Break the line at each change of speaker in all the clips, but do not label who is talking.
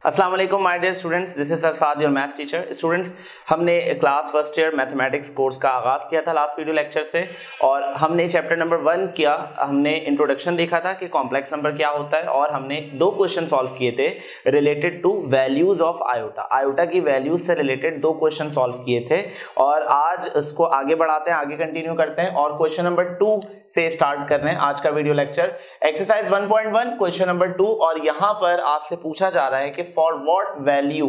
अस्सलाम वालेकुम my dear students, this is सरसाद योर मैथ्स टीचर। स्टूडेंट्स, हमने class first year mathematics course का आगाज किया था लास्ट वीडियो लेक्चर से और हमने चैप्टर नंबर 1 किया। हमने इंट्रोडक्शन देखा था कि कॉम्प्लेक्स नंबर क्या होता है और हमने 2 क्वेश्चन सॉल्व किए थे related to values of iota. Iota की वैल्यूज से रिलेटेड 2 क्वेश्चन सॉल्व किए थे और आज इसको आगे बढ़ाते हैं, आगे कंटिन्यू करते हैं और क्वेश्चन नंबर 2 से स्टार्ट कर रहे हैं आज का video lecture. Exercise 1.1 question number 2 और यहां पर आपसे पूछा जा रहा है कि फॉर व्हाट वैल्यू,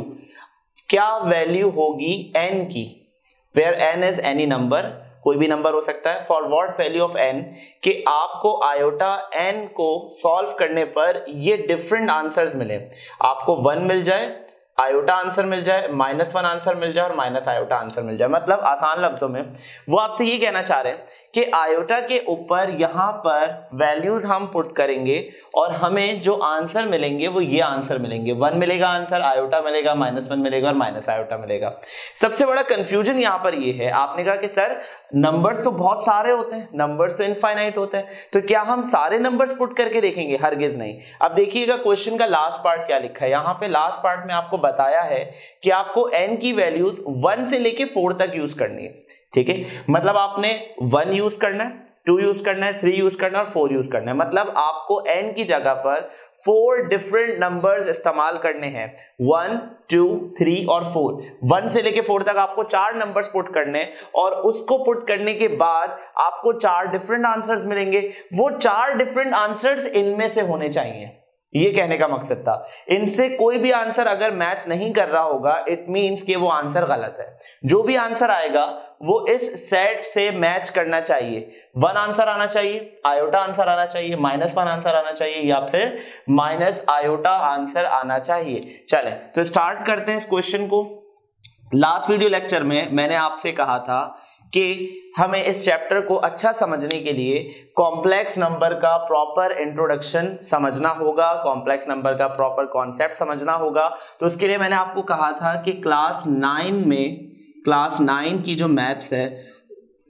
क्या वैल्यू होगी n की, where n is any number, कोई भी नंबर हो सकता है। For what value of n, कि आपको आयोटा n को सॉल्व करने पर ये डिफरेंट आंसर्स मिले। आपको 1 मिल जाए, आयोटा आंसर मिल जाए, -1 आंसर मिल जाए और माइनस आयोटा आंसर मिल जाए। मतलब आसान लफ्जों में वो आपसे ये कहना चाह रहे हैं कि आयोटा के ऊपर यहां पर वैल्यूज हम पुट करेंगे और हमें जो आंसर मिलेंगे वो ये आंसर मिलेंगे। 1 मिलेगा आंसर, आयोटा मिलेगा, -1 मिलेगा और माइनस आयोटा मिलेगा। सबसे बड़ा कंफ्यूजन यहां पर ये है, आपने कहा कि सर नंबर्स तो बहुत सारे होते हैं, नंबर्स तो इनफाइनाइट होते हैं, तो क्या हम सारे नंबर्स पुट करके देखेंगे? हरगिज नहीं। अब देखिएगा क्वेश्चन का लास्ट पार्ट क्या लिखा है। यहां पे लास्ट पार्ट में आपको बताया है कि आपको n की वैल्यूज 1 से लेके 4 तक यूज करनी है। ठीक है, मतलब आपने 1 यूज करना है, 2 यूज करना है, 3 यूज करना है और 4 यूज करना है। मतलब आपको n की जगह पर 4 डिफरेंट नंबर्स इस्तेमाल करने हैं, 1, 2, 3 और 4। 1 से लेके 4 तक आपको 4 नंबर्स पुट करने हैं और उसको पुट करने के बाद आपको 4 डिफरेंट आंसर्स मिलेंगे। वो 4 डिफरेंट आंसर्स इनमें से होने चाहिए, ये कहने का मकसद था। इनसे कोई भी आंसर अगर मैच नहीं कर रहा होगा, इट मींस कि वो आंसर गलत है। जो भी आंसर आएगा वो इस सेट से मैच करना चाहिए। 1 आंसर आना चाहिए, आयोटा आंसर आना चाहिए, -1 आंसर आना चाहिए या फिर माइनस आयोटा आंसर आना चाहिए। चलें तो स्टार्ट करते हैं इस क्वेश्चन को। लास्ट वीडियो लेक्चर में मैंने आपसे कहा था कि हमें इस चैप्टर को अच्छा समझने के लिए कॉम्प्लेक्स नंबर का प्रॉपर इंट्रोडक्शन समझना होगा, कॉम्प्लेक्स नंबर का प्रॉपर कॉन्सेप्ट समझना होगा। तो उसके लिए मैंने आपको कहा था कि क्लास 9 की जो मैथ्स है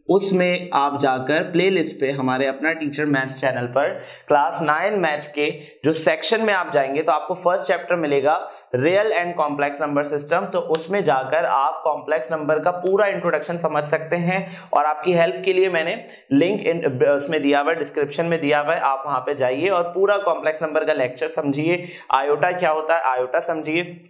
उसमें आप जाकर प्लेलिस्ट पे हमारे अपना टीचर मैथ्स चैनल पर क्लास 9 मैथ्स के जो सेक्शन में आप जाएंगे तो आपको फर्स्ट चैप्टर मिलेगा real and complex number system. तो उसमें जाकर आप कॉम्प्लेक्स नंबर का पूरा इंट्रोडक्शन समझ सकते हैं और आपकी हेल्प के लिए मैंने लिंक उसमें दिया हुआ है, डिस्क्रिप्शन में दिया हुआ है, आप वहां पे जाइए और पूरा कॉम्प्लेक्स नंबर का लेक्चर समझिए, आयोटा क्या होता है आयोटा समझिए।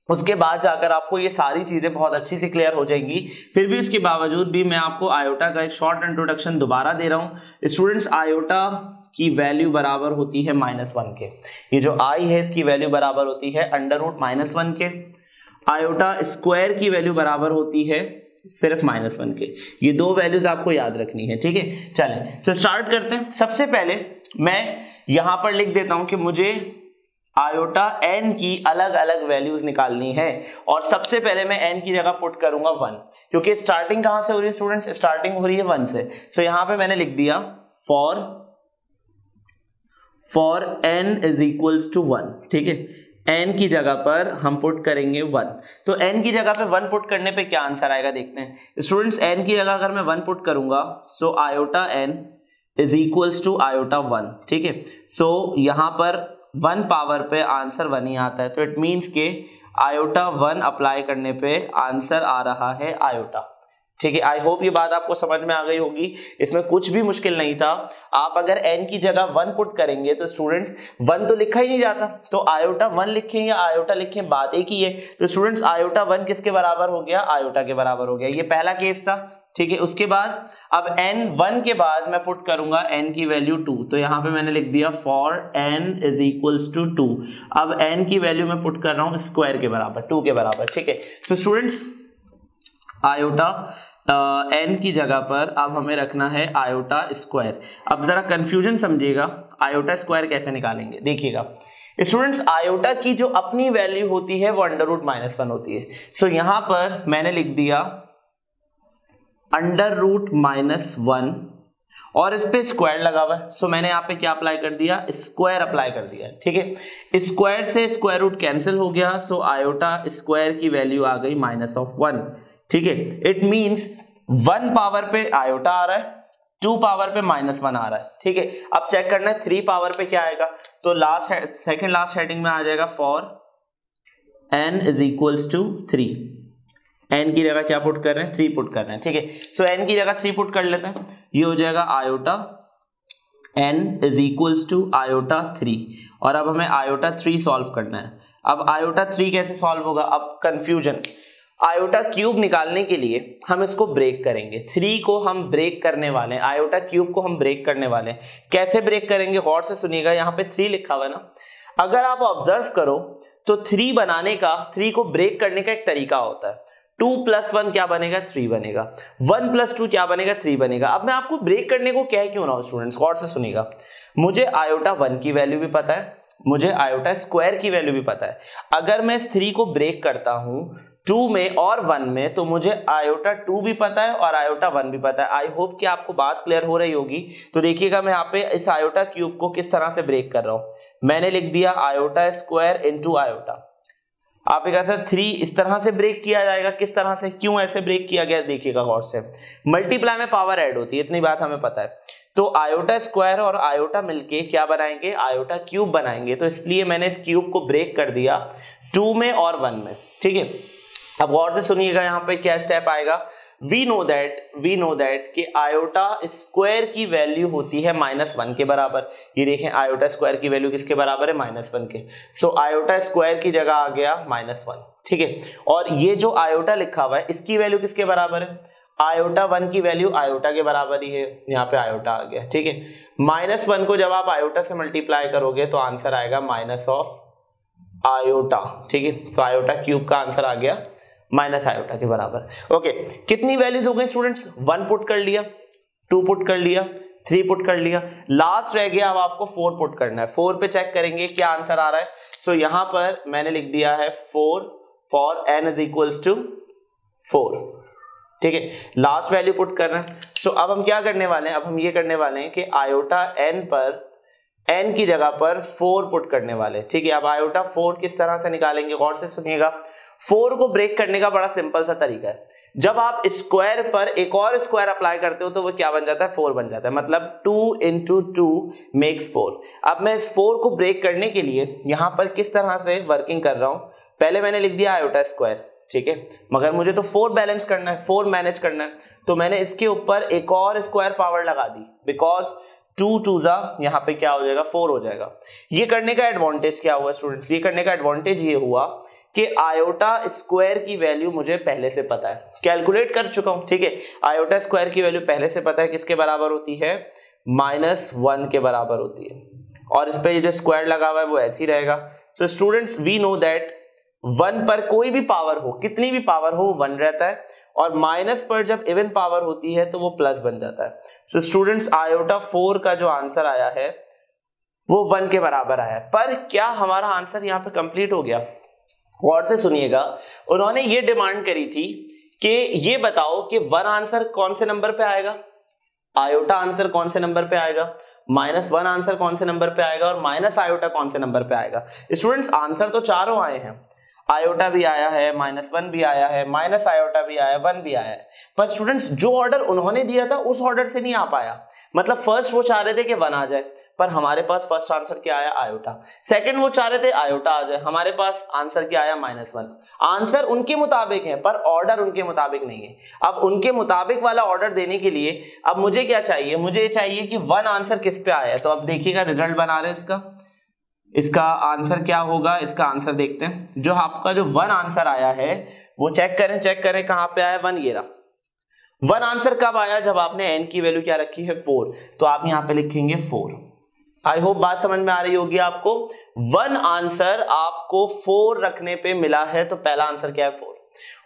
उसके बाद जाकर आपको ये सारी चीजें बहुत अच्छी से क्लियर हो जाएंगी। फिर भी उसके बावजूद भी मैं आपको आयोटा का एक शॉर्ट इंट्रोडक्शन दोबारा दे रहा हूं। स्टूडेंट्स, आयोटा की वैल्यू बराबर होती है -1 के। ये जो आई है इसकी वैल्यू बराबर होती है √-1 के। आयोटा स्क्वायर की वैल्यू बराबर होती है सिर्फ -1 के। ये 2 वैल्यूज आपको याद रखनी है। ठीक है, चलें तो स्टार्ट करते हैं। सबसे पहले मैं यहां पर लिख देता हूं कि मुझे आयोटा n की अलग अलग वैल्यूज निकालनी है और सबसे पहले मैं n की जगह पुट करूंगा 1, क्योंकि स्टार्टिंग कहां से हो रही है स्टूडेंट्स? स्टार्टिंग हो रही है 1 से। सो यहां पे मैंने लिख दिया for n is equals to 1। ठीक है, n की जगह पर हम पुट करेंगे 1। तो n की जगह पे 1 पुट करने पे क्या आंसर आएगा देखते हैं स्टूडेंट्स। n की जगह अगर मैं 1 पुट करूंगा so iota n is equals to iota 1। ठीक है, सो यहां पर 1 पावर पे आंसर 1 ही आता है, तो इट मींस के आयोटा 1 अप्लाई करने पे आंसर आ रहा है आयोटा। ठीक है, आई होप ये बात आपको समझ में आ गई होगी, इसमें कुछ भी मुश्किल नहीं था। आप अगर n की जगह 1 पुट करेंगे तो स्टूडेंट्स 1 तो लिखा ही नहीं जाता, तो आयोटा 1 लिखें या आयोटा लिखें बात एक ही है। तो स्टूडेंट्स आयोटा 1 किसके बराबर हो गया? आयोटा के बराबर हो गया। ये पहला केस था। ठीक है, उसके बाद अब n1 के बाद मैं पुट करूंगा n की वैल्यू 2। तो यहां पे मैंने लिख दिया for n is equals to 2। अब n की वैल्यू मैं पुट कर रहा हूं स्क्वायर के बराबर, 2 के बराबर। ठीक है, सो स्टूडेंट्स आयोटा n की जगह पर अब हमें रखना है आयोटा स्क्वायर। अब जरा कंफ्यूजन समझिएगा, आयोटा स्क्वायर कैसे निकालेंगे देखिएगा स्टूडेंट्स। आयोटा की जो अपनी वैल्यू होती है वो √-1 होती है। सो यहां पर मैंने लिख दिया √-1 और इस पे स्क्वायर लगा हुआ है। सो मैंने यहाँ पे क्या अप्लाई कर दिया? स्क्वायर अप्लाई कर दिया। ठीक है, स्क्वायर से स्क्वायर रूट कैंसिल हो गया, सो आयोटा स्क्वायर की वैल्यू आ गई -1। ठीक है, इट मींस 1 पावर पे आयोटा आ रहा है, 2 पावर पे -1 आ रहा है। ठीक है, अब चेक करना है 3 पावर पे क्या आएगा, तो सेकंड लास्ट हेडिंग में आ जाएगा for n is equals to 3। n की जगह क्या पुट कर रहे हैं, 3 पुट कर रहे हैं, ठीक है। सो n की जगह 3 पुट कर लेते हैं, ये हो जाएगा iota n is equals to iota 3। और अब हमें आयोटा 3 सॉल्व करना है। अब आयोटा 3 कैसे सॉल्व होगा, अब कंफ्यूजन, आयोटा क्यूब निकालने के लिए हम इसको ब्रेक करेंगे, 3 को हम ब्रेक करने वाले हैं, आयोटा क्यूब को हम ब्रेक करने वाले हैं। कैसे ब्रेक करेंगे, गौर से सुनिएगा, यहाँ पे 3 लिखा हुआ है ना, अगर आप ऑब्जर्व करो तो 3 बनाने का, 3 को ब्रेक करने का एक तरीका होता है। 2 + 1 क्या बनेगा, 3 बनेगा। 1 + 2 क्या बनेगा, 3 बनेगा। अब मैं आपको ब्रेक करने को कह क्यों रहा हूं स्टूडेंट्स, गौर से सुनिएगा, मुझे आयोटा 1 की वैल्यू भी पता है, मुझे आयोटा स्क्वायर की वैल्यू भी पता है। अगर मैं इस 3 को ब्रेक करता हूं 2 में और 1 में, तो मुझे आयोटा 2 भी पता है और आयोटा 1 भी पता है। आई होप कि आपको बात क्लियर हो रही होगी। तो देखिएगा मैं यहाँ पे इस आयोटा क्यूब को किस तरह से ब्रेक कर रहा हूं, मैंने लिख दिया आयोटा स्क्वायर इनटू आयोटा। आप कहा सर 3 इस तरह से ब्रेक किया जाएगा, किस तरह से, क्यों ऐसे ब्रेक किया गया, देखिएगा गौर से, मल्टीप्लाई में पावर ऐड होती है, इतनी बात हमें पता है। तो आयोटा स्क्वायर और आयोटा मिलके क्या बनाएंगे, आयोटा क्यूब बनाएंगे। तो इसलिए मैंने इस क्यूब को ब्रेक कर दिया 2 में और 1 में, ठीक है। अब गौर से सुनिएगा यहाँ पे क्या स्टेप आएगा, वी नो दैट कि आयोटा स्क्वायर की वैल्यू होती है -1 के बराबर। ये देखें आयोटा स्क्वायर की वैल्यू किसके बराबर है, -1 के। सो आयोटा स्क्वायर की जगह आ गया -1, ठीक है। और ये जो आयोटा लिखा हुआ है इसकी वैल्यू किसके बराबर है, आयोटा 1 की वैल्यू आयोटा के बराबर ही है, यहाँ पे आयोटा आ गया, ठीक है। -1 को जब आप आयोटा से मल्टीप्लाई करोगे तो आंसर आएगा माइनस ऑफ आयोटा, ठीक है। सो आयोटा क्यूब का आंसर आ गया माइनस आयोटा के बराबर। ओके, कितनी वैल्यूज हो गई स्टूडेंट्स, 1 पुट कर लिया, 2 पुट कर लिया, 3 पुट कर लिया, लास्ट रह गया अब आपको 4 पुट करना है। 4 पे चेक करेंगे क्या आंसर आ रहा है। सो यहां पर मैंने लिख दिया है 4 for n is equals to 4, ठीक है। लास्ट वैल्यू पुट कर रहे हैं। सो अब हम क्या करने वाले हैं, अब हम ये करने वाले हैं कि आयोटा n पर, n की जगह पर 4 पुट करने वाले, ठीक है। अब आयोटा 4 किस तरह से निकालेंगे, गौर से सुनिएगा। 4 को ब्रेक करने का बड़ा सिंपल सा तरीका है, जब आप स्क्वायर पर एक और स्क्वायर अप्लाई करते हो तो वो क्या बन जाता है, 4 बन जाता है, मतलब 2 × 2 मेक्स 4। अब मैं इस 4 को ब्रेक करने के लिए यहां पर किस तरह से वर्किंग कर रहा हूं, पहले मैंने लिख दिया आयोटा स्क्वायर, ठीक है, मगर मुझे तो 4 बैलेंस करना है, 4 मैनेज करना है, तो मैंने इसके ऊपर एक और स्क्वायर पावर लगा दी, बिकॉज 2 2 यहाँ पे क्या हो जाएगा, 4 हो जाएगा। ये करने का एडवांटेज क्या हुआ स्टूडेंट्स, ये करने का एडवांटेज ये हुआ कि आयोटा स्क्वायर की वैल्यू मुझे पहले से पता है, कैलकुलेट कर चुका हूं, ठीक है। आयोटा स्क्वायर की वैल्यू पहले से पता है, किसके बराबर होती है, -1 के बराबर होती है, और इस पे ये जो स्क्वायर लगा हुआ है वो ऐसे ही रहेगा। So students we know that 1 पर कोई भी पावर हो, कितनी भी पावर हो, वो 1 रहता है, और माइनस पर जब इवन पावर होती है तो वो प्लस बन जाता है। सो स्टूडेंट्स आयोटा 4 का जो आंसर आया है वो 1 के बराबर आया है। पर क्या हमारा आंसर यहाँ पे कंप्लीट हो गया, गौर से सुनिएगा। उन्होंने ये डिमांड करी थी कि ये बताओ कि 1 आंसर कौन से नंबर पे आएगा, आयोटा आंसर कौन से नंबर पे आएगा, -1 आंसर कौन से नंबर पे आएगा, और माइनस आयोटा कौन से नंबर पे आएगा। स्टूडेंट्स आंसर तो चारों आए हैं, आयोटा भी आया है, -1 भी आया है, माइनस आयोटा भी आया है, 1 भी आया है, पर स्टूडेंट्स जो ऑर्डर उन्होंने दिया था उस ऑर्डर से नहीं आ पाया। मतलब फर्स्ट वो चाह रहे थे कि 1 आ जाए, पर हमारे पास फर्स्ट आंसर क्या आया, आयोटा। सेकंड वो चाह रहे थे आयोटा आ जाए, हमारे पास आंसर क्या आया, -1। आंसर उनके मुताबिक है पर ऑर्डर उनके मुताबिक नहीं है। अब उनके मुताबिक वाला ऑर्डर देने के लिए अब मुझे क्या चाहिए, मुझे चाहिए कि 1 आंसर किस पे आया है। तो अब देखिएगा रिजल्ट बना रहे हैं इसका आंसर क्या होगा, इसका आंसर देखते हैं। जो आपका जो 1 आंसर आया है वो चेक करें कहां पे आया, 1 ये रहा। 1 आंसर कब आया, जब आपने n की वैल्यू क्या रखी है, 4, तो आप यहां पे लिखेंगे 4। आई होप बात समझ में आ रही होगी आपको। 1 आंसर आपको 4 रखने पे मिला है, तो पहला आंसर क्या है, 4।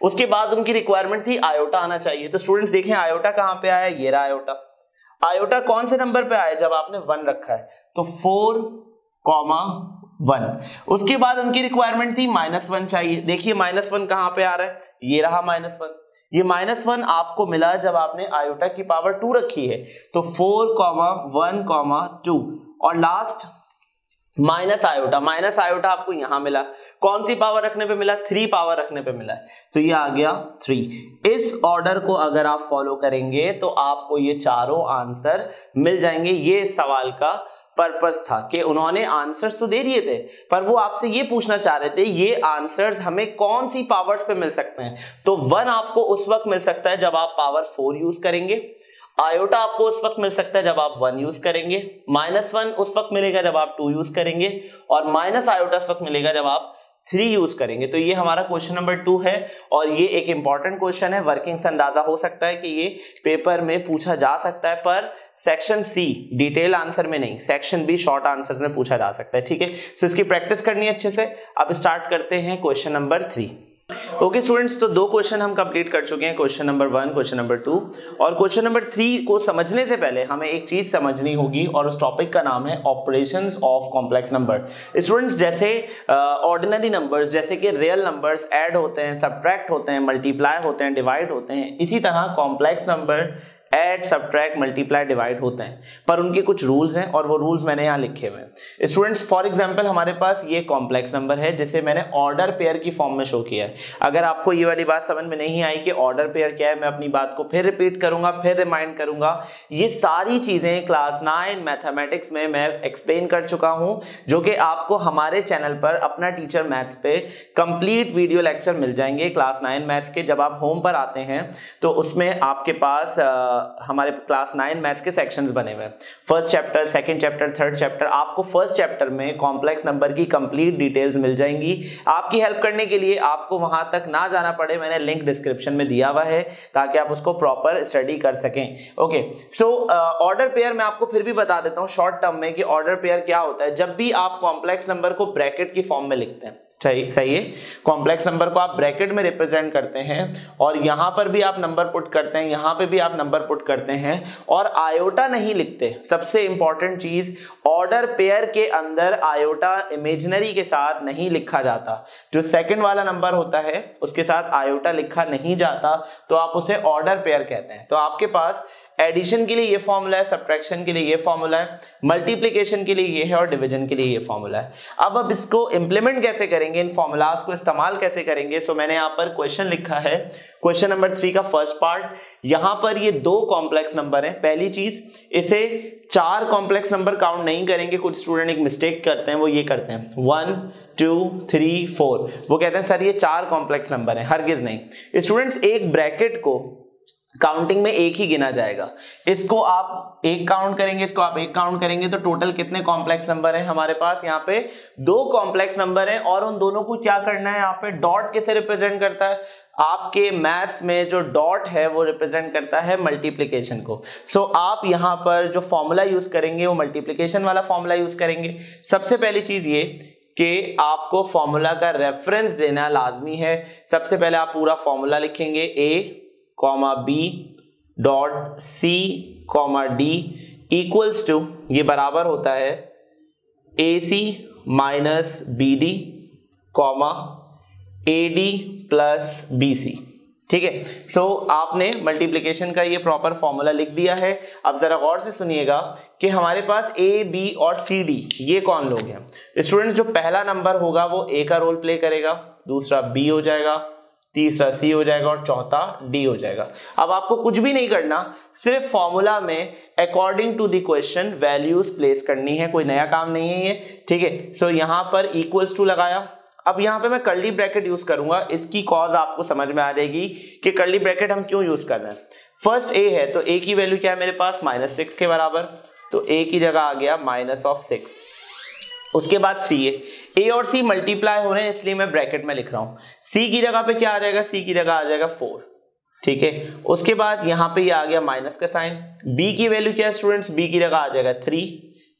उसके बाद उनकी रिक्वायरमेंट थी आयोटा आना चाहिए। तो स्टूडेंट्स देखें आयोटा कहां पे आया, ये रहा आयोटा। आयोटा कौन से नंबर पे आया, जब आपने 1 रखा है, तो 4,1। उसके बाद उनकी रिक्वायरमेंट थी -1 चाहिए। देखिए -1 कहां पे आ रहा है, ये रहा -1। ये -1 आपको मिला जब आपने आयोटा की पावर 2 रखी है, तो 4,1,2, और लास्ट माइनस आयोटा आपको यहां मिला। कौन सी पावर रखने पे मिला, 3 पावर रखने पे मिला, तो ये आ गया 3। इस ऑर्डर को अगर आप फॉलो करेंगे तो आपको ये चारों आंसर मिल जाएंगे। ये इस सवाल का पर्पस था कि उन्होंने आंसर्स तो दे दिए थे, पर वो आपसे ये पूछना चाह रहे थे ये आंसर्स हमें कौन सी पावर्स पे मिल सकते हैं। तो 1 आपको उस वक्त मिल सकता है जब आप पावर 4 यूज करेंगे, आयोटा आपको उस वक्त मिल सकता है जब आप 1 यूज करेंगे, -1 उस वक्त मिलेगा जब आप 2 यूज करेंगे, और माइनस आयोटा उस वक्त मिलेगा जब आप 3 यूज करेंगे। तो ये हमारा क्वेश्चन नंबर 2 है और ये एक इंपॉर्टेंट क्वेश्चन है। वर्किंग से अंदाजा हो सकता है कि ये पेपर में पूछा जा सकता है, पर सेक्शन सी डिटेल आंसर में नहीं, सेक्शन बी शॉर्ट आंसर्स में पूछा जा सकता है। ठीक है, तो इसकी प्रैक्टिस करनी है अच्छे से। अब स्टार्ट करते हैं क्वेश्चन नंबर 3। ओके स्टूडेंट्स, तो 2 क्वेश्चन हम कंप्लीट कर चुके हैं, क्वेश्चन नंबर 1, क्वेश्चन नंबर 2। और क्वेश्चन नंबर 3 को समझने से पहले हमें एक चीज समझनी होगी और उस टॉपिक का नाम है operations of complex number. Students, जैसे ऑर्डिनरी नंबर्स जैसे कि रियल नंबर्स ऐड होते हैं, सबट्रैक्ट होते हैं, मल्टीप्लाई होते हैं, डिवाइड होते हैं, इसी तरह complex number add, subtract, multiply, divide होते हैं, पर उनके कुछ रूल्स हैं और वो रूल्स मैंने यहाँ लिखे हुए हैं। स्टूडेंट्स, फॉर एग्जांपल हमारे पास ये कॉम्प्लेक्स नंबर है जिसे मैंने ऑर्डर पेयर की फॉर्म में शो किया है। अगर आपको ये वाली बात समझ में नहीं आई कि ऑर्डर पेयर क्या है, मैं अपनी बात को फिर रिपीट करूंगा, फिर रिमाइंड करूंगा। ये सारी चीजें क्लास 9 मैथमेटिक्स में मैं एक्सप्लेन कर चुका हूं, जो कि आपको हमारे चैनल पर अपना टीचर मैथ्स पे कंप्लीट वीडियो लेक्चर मिल जाएंगे क्लास 9 मैथ्स के। जब आप होम पर आते हैं तो उसमें आपके पास हमारे क्लास 9 मैथ्स के सेक्शंस बने हुए हैं, first chapter, second chapter, third chapter. आपको फर्स्ट चैप्टर में कॉम्प्लेक्स नंबर की कंप्लीट डिटेल्स मिल जाएंगी। आपकी हेल्प करने के लिए आपको वहां तक ना जाना पड़े, मैंने लिंक डिस्क्रिप्शन में दिया हुआ है ताकि आप उसको प्रॉपर स्टडी कर सकें। ओके, सो ऑर्डर पेयर मैं आपको फिर भी बता देता हूं शॉर्ट टर्म में कि ऑर्डर पेयर क्या होता है। जब भी आप कॉम्प्लेक्स नंबर को ब्रैकेट की फॉर्म में लिखते हैं, सही है, कॉम्प्लेक्स नंबर को आप ब्रैकेट में रिप्रेजेंट करते हैं और यहां पर भी आप नंबर पुट करते हैं, यहां पे भी आप नंबर पुट करते हैं और आयोटा नहीं लिखते। सबसे इंपॉर्टेंट चीज, ऑर्डर पेयर के अंदर आयोटा इमेजिनरी के साथ नहीं लिखा जाता। जो सेकंड वाला नंबर होता है उसके साथ आयोटा लिखा नहीं जाता, तो आप उसे ऑर्डर पेयर कहते हैं। तो आपके पास एडिशन के लिए ये फॉर्मूला है, सब्ट्रैक्शन के लिए ये फॉर्मूला है, मल्टीप्लिकेशन के लिए ये है और डिवीजन के लिए ये फॉर्मूला है। अब इसको इंप्लीमेंट कैसे करेंगे, इन फॉर्मूलाज को इस्तेमाल कैसे करेंगे, सो मैंने यहाँ पर क्वेश्चन लिखा है, क्वेश्चन नंबर 3 का फर्स्ट पार्ट। यहां पर ये 2 कॉम्प्लेक्स नंबर हैं। पहली चीज, इसे 4 कॉम्प्लेक्स नंबर काउंट नहीं करेंगे। कुछ स्टूडेंट एक मिस्टेक करते हैं, वो ये करते हैं 1 2 3 4, वो कहते हैं सर ये 4 कॉम्प्लेक्स नंबर हैं। हरगिज नहीं स्टूडेंट्स, एक ब्रैकेट को काउंटिंग में एक ही गिना जाएगा। इसको आप एक काउंट करेंगे, इसको आप एक काउंट करेंगे, तो टोटल कितने कॉम्प्लेक्स नंबर हैं हमारे पास? यहाँ पे 2 कॉम्प्लेक्स नंबर हैं और उन दोनों को क्या करना है, यहाँ पे डॉट किसे रिप्रेजेंट करता है? आपके मैथ्स में जो डॉट है वो रिप्रेजेंट करता है मल्टीप्लिकेशन को। सो आप यहाँ पर जो फॉर्मूला यूज करेंगे वो मल्टीप्लिकेशन वाला फॉर्मूला यूज करेंगे। सबसे पहली चीज ये कि आपको फॉर्मूला का रेफरेंस देना लाजमी है। सबसे पहले आप पूरा फॉर्मूला लिखेंगे, A, B dot C, D equals to, ये बराबर होता है AC minus BD, AD plus BC। ठीक है, सो आपने मल्टीप्लिकेशन का ये प्रॉपर फॉर्मूला लिख दिया है। अब जरा गौर से सुनिएगा कि हमारे पास A, B और CD ये कौन लोग हैं? स्टूडेंट्स, जो पहला नंबर होगा वो A का रोल प्ले करेगा, दूसरा B हो जाएगा, तीसरा C हो जाएगा और चौथा D हो जाएगा। अब आपको कुछ भी नहीं करना, सिर्फ फॉर्मूला में according to the question values place करनी है, कोई नया काम नहीं है ये। ठीक है, सो यहाँ पर इक्वल्स टू लगाया। अब यहाँ पे मैं कर्ली ब्रैकेट यूज करूंगा, इसकी कॉज आपको समझ में आ जाएगी कि कर्ली ब्रैकेट हम क्यों यूज कर रहे हैं। फर्स्ट A है तो A की वैल्यू क्या है मेरे पास? -6 के बराबर, तो A की जगह आ गया -6। उसके बाद C है, A और C मल्टीप्लाई हो रहे हैं इसलिए मैं ब्रैकेट में लिख रहा हूं। C की जगह पे क्या आ जाएगा? C की जगह आ जाएगा 4। ठीक है, उसके बाद यहाँ पे ये आ गया माइनस का साइन। B की वैल्यू क्या है स्टूडेंट्स? B की जगह आ जाएगा 3।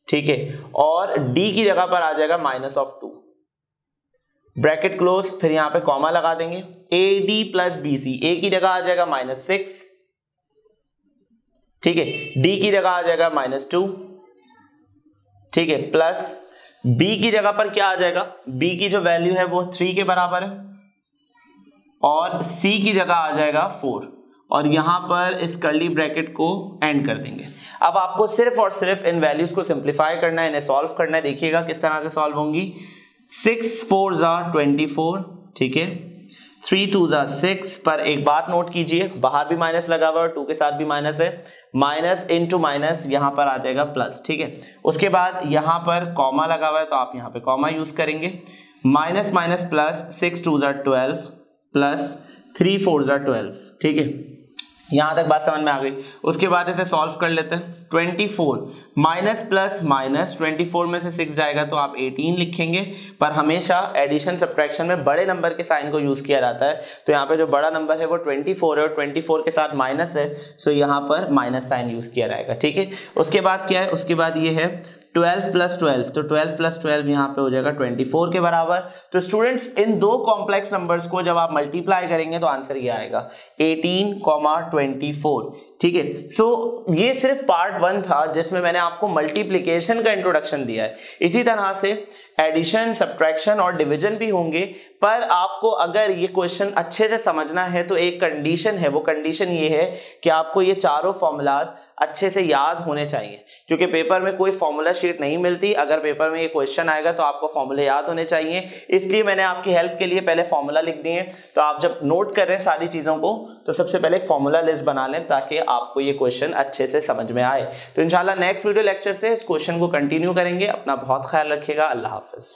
ठीक है, और D की जगह पर आ जाएगा -2। ब्रैकेट क्लोज, फिर यहाँ पे कॉमा लगा देंगे। AD प्लस BC, A की जगह आ जाएगा -6। ठीक है, D की जगह आ जाएगा -2। ठीक है, प्लस B की जगह पर क्या आ जाएगा? B की जो वैल्यू है वो 3 के बराबर है और C की जगह आ जाएगा 4 और यहां पर इस कर्ली ब्रैकेट को एंड कर देंगे। अब आपको सिर्फ और सिर्फ इन वैल्यूज को सिंप्लीफाई करना है, इन्हें सॉल्व करना है। देखिएगा किस तरह से सॉल्व होंगी। 6 4 24, ठीक है, 3 2 जा 6, पर एक बात नोट कीजिए, बाहर भी माइनस लगा हुआ है, 2 के साथ भी माइनस है, माइनस इंटू माइनस यहाँ पर आ जाएगा प्लस, ठीक है। उसके बाद यहाँ पर कॉमा लगा हुआ है तो आप यहाँ पे कॉमा यूज करेंगे, माइनस माइनस प्लस, 6 2 जा 12 प्लस 3 4 जा 12, ठीक है। यहाँ तक बात समझ में आ गई। उसके बाद इसे सॉल्व कर लेते हैं। 24 माइनस प्लस माइनस, 24 में से 6 जाएगा तो आप 18 लिखेंगे, पर हमेशा एडिशन सब्ट्रैक्शन में बड़े नंबर के साइन को यूज किया जाता है, तो यहाँ पे जो बड़ा नंबर है वो 24 है और 24 के साथ माइनस है, सो यहाँ पर माइनस साइन यूज किया जाएगा, ठीक है। उसके बाद क्या है, उसके बाद ये है 12 प्लस 12, तो 12 प्लस 12 यहाँ पे हो जाएगा 24 के बराबर। तो स्टूडेंट्स इन दो कॉम्प्लेक्स नंबर्स को जब आप मल्टीप्लाई करेंगे तो आंसर ये आएगा 18,24, ठीक है। सो ये सिर्फ पार्ट 1 था जिसमें मैंने आपको मल्टीप्लिकेशन का इंट्रोडक्शन दिया है। इसी तरह से एडिशन, सब्ट्रैक्शन और डिवीजन भी होंगे, पर आपको अगर ये क्वेश्चन अच्छे से समझना है तो एक कंडीशन है, वो कंडीशन ये है कि आपको ये चारों फॉर्मूलाज अच्छे से याद होने चाहिए, क्योंकि पेपर में कोई फॉर्मूला शीट नहीं मिलती। अगर पेपर में ये क्वेश्चन आएगा तो आपको फॉर्मूले याद होने चाहिए, इसलिए मैंने आपकी हेल्प के लिए पहले फॉर्मूला लिख दिए। तो आप जब नोट कर रहे हैं सारी चीज़ों को तो सबसे पहले एक फॉर्मूला लिस्ट बना लें ताकि आपको ये क्वेश्चन अच्छे से समझ में आए। तो इंशाल्लाह नेक्स्ट वीडियो लेक्चर से इस क्वेश्चन को कंटिन्यू करेंगे। अपना बहुत ख्याल रखिएगा। अल्लाह हाफिज़।